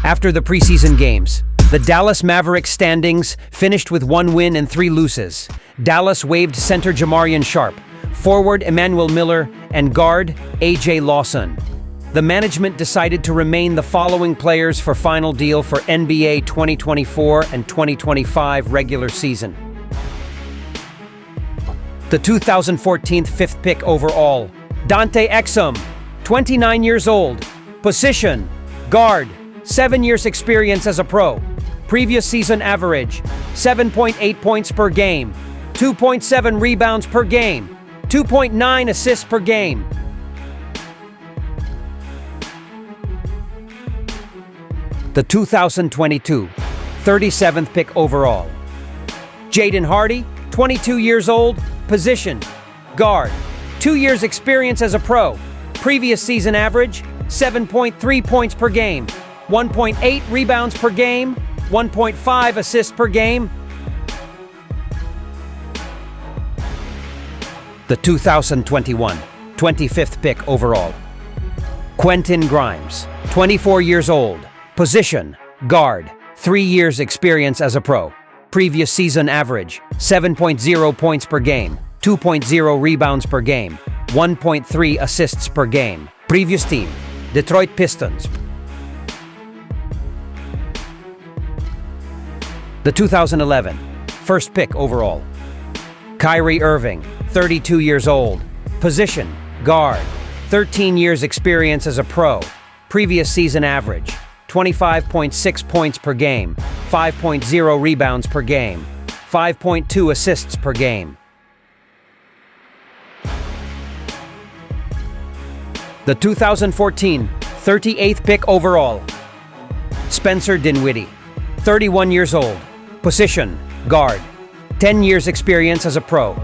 After the preseason games, the Dallas Mavericks standings finished with 1 win and 3 losses. Dallas waived center Jamarian Sharp, forward Emmanuel Miller, and guard AJ Lawson. The management decided to remain the following players for final deal for NBA 2024 and 2025 regular season. The 2014 5th pick overall, Dante Exum, 29 years old. Position, guard, 7 years experience as a pro. Previous season average, 7.8 points per game, 2.7 rebounds per game, 2.9 assists per game. The 2022 37th pick overall, Jaden Hardy, 22 years old. Position, guard, 2 years experience as a pro. Previous season average, 7.3 points per game, 1.8 rebounds per game, 1.5 assists per game. The 2021 25th pick overall, Quentin Grimes, 24 years old. Position, guard, 3 years experience as a pro. Previous season average, 7.0 points per game, 2.0 rebounds per game, 1.3 assists per game. Previous team, Detroit Pistons. The 2011 first pick overall, Kyrie Irving, 32 years old. Position, guard, 13 years experience as a pro. Previous season average, 25.6 points per game, 5.0 rebounds per game, 5.2 assists per game. The 2014 38th pick overall, Spencer Dinwiddie, 31 years old. Position, guard, 10 years experience as a pro.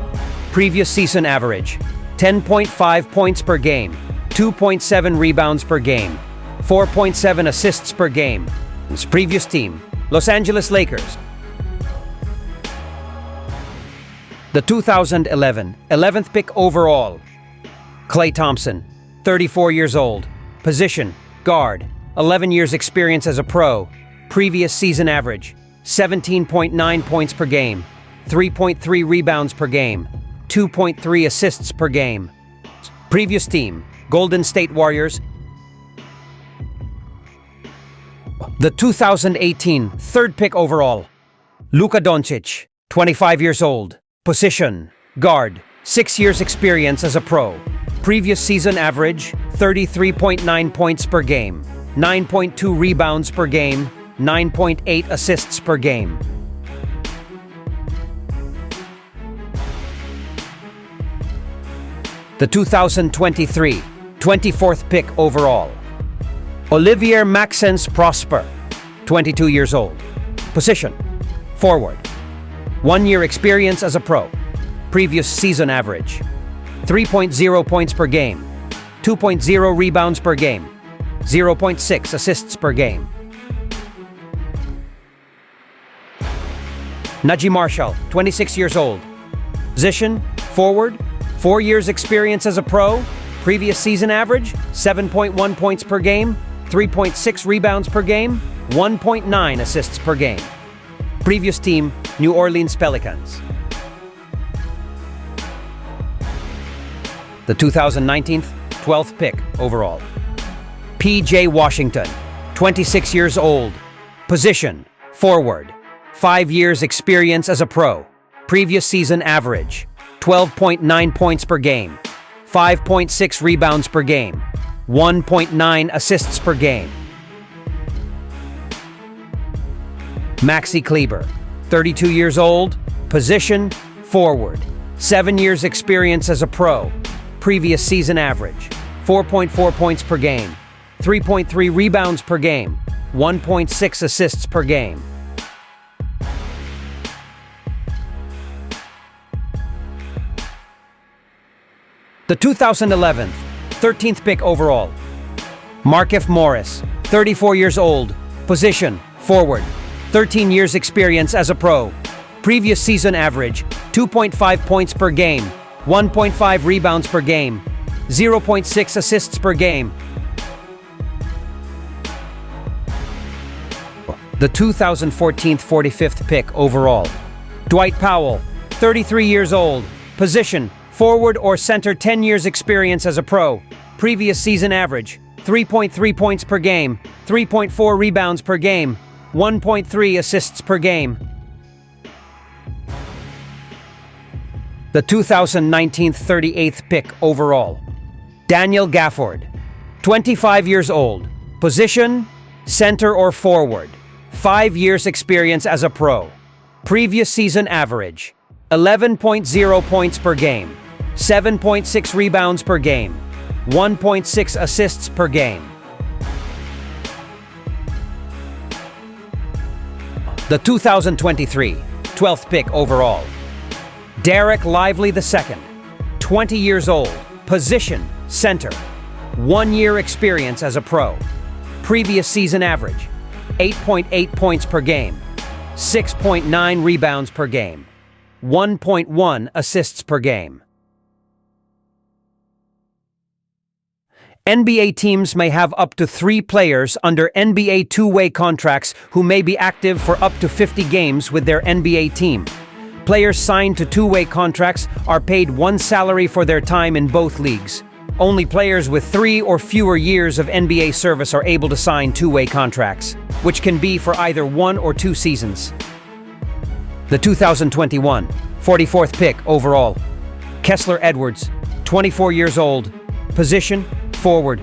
Previous season average, 10.5 points per game, 2.7 rebounds per game, 4.7 assists per game. His previous team, Los Angeles Lakers. The 2011 11th pick overall, Klay Thompson, 34 years old. Position, guard, 11 years experience as a pro. Previous season average, 17.9 points per game, 3.3 rebounds per game, 2.3 assists per game. Previous team, Golden State Warriors. The 2018 third pick overall, Luka Doncic, 25 years old. Position, guard, 6 years experience as a pro. Previous season average, 33.9 points per game, 9.2 rebounds per game, 9.8 assists per game. The 2023 24th pick overall, Olivier Maxence Prosper, 22 years old. Position, forward, 1 year experience as a pro. Previous season average, 3.0 points per game, 2.0 rebounds per game, 0.6 assists per game. Najee Marshall, 26 years old. Position, forward, 4 years experience as a pro. Previous season average, 7.1 points per game, 3.6 rebounds per game, 1.9 assists per game. Previous team, New Orleans Pelicans. The 2019 12th pick overall, PJ Washington, 26 years old. Position, forward, 5 years experience as a pro. Previous season average, 12.9 points per game, 5.6 rebounds per game, 1.9 assists per game. Maxi Kleber, 32 years old. Position, forward, 7 years experience as a pro. Previous season average, 4.4 points per game, 3.3 rebounds per game, 1.6 assists per game. The 2011 13th pick overall, Markieff Morris, 34 years old. Position, forward, 13 years experience as a pro. Previous season average, 2.5 points per game, 1.5 rebounds per game, 0.6 assists per game. The 2014 45th pick overall. Dwight Powell, 33 years old. Position, forward or center, 10 years experience as a pro. Previous season average, 3.3 points per game, 3.4 rebounds per game, 1.3 assists per game. The 2019 38th pick overall. Daniel Gafford, 25 years old. Position, center or forward. 5 years experience as a pro. Previous season average, 11.0 points per game, 7.6 rebounds per game, 1.6 assists per game. The 2023 12th pick overall. Derek Lively II, 20 years old. Position, center. 1 year experience as a pro. Previous season average, 8.8 points per game, 6.9 rebounds per game, 1.1 assists per game. NBA teams may have up to 3 players under NBA two-way contracts who may be active for up to 50 games with their NBA team. Players signed to two-way contracts are paid one salary for their time in both leagues. Only players with 3 or fewer years of NBA service are able to sign two-way contracts, which can be for either 1 or 2 seasons. The 2021 44th pick overall. Kessler Edwards, 24 years old. Position, forward.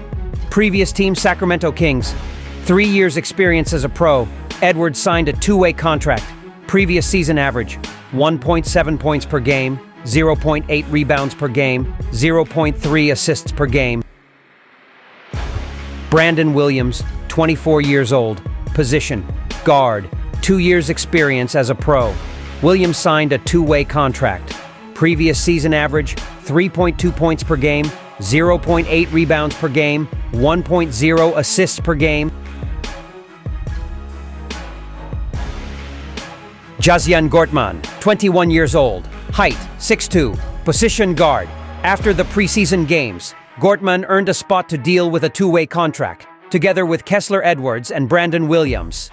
Previous team Sacramento Kings. 3 years experience as a pro. Edwards signed a two-way contract. Previous season average, 1.7 points per game, 0.8 rebounds per game, 0.3 assists per game. Brandon Williams, 24 years old. Position, guard. 2 years experience as a pro. Williams signed a two-way contract. Previous season average, 3.2 points per game, 0.8 rebounds per game, 1.0 assists per game. Jazian Gortman, 21 years old. Height, 6'2". Position, guard. After the preseason games, Gortman earned a spot to deal with a two-way contract, together with Kessler Edwards and Brandon Williams.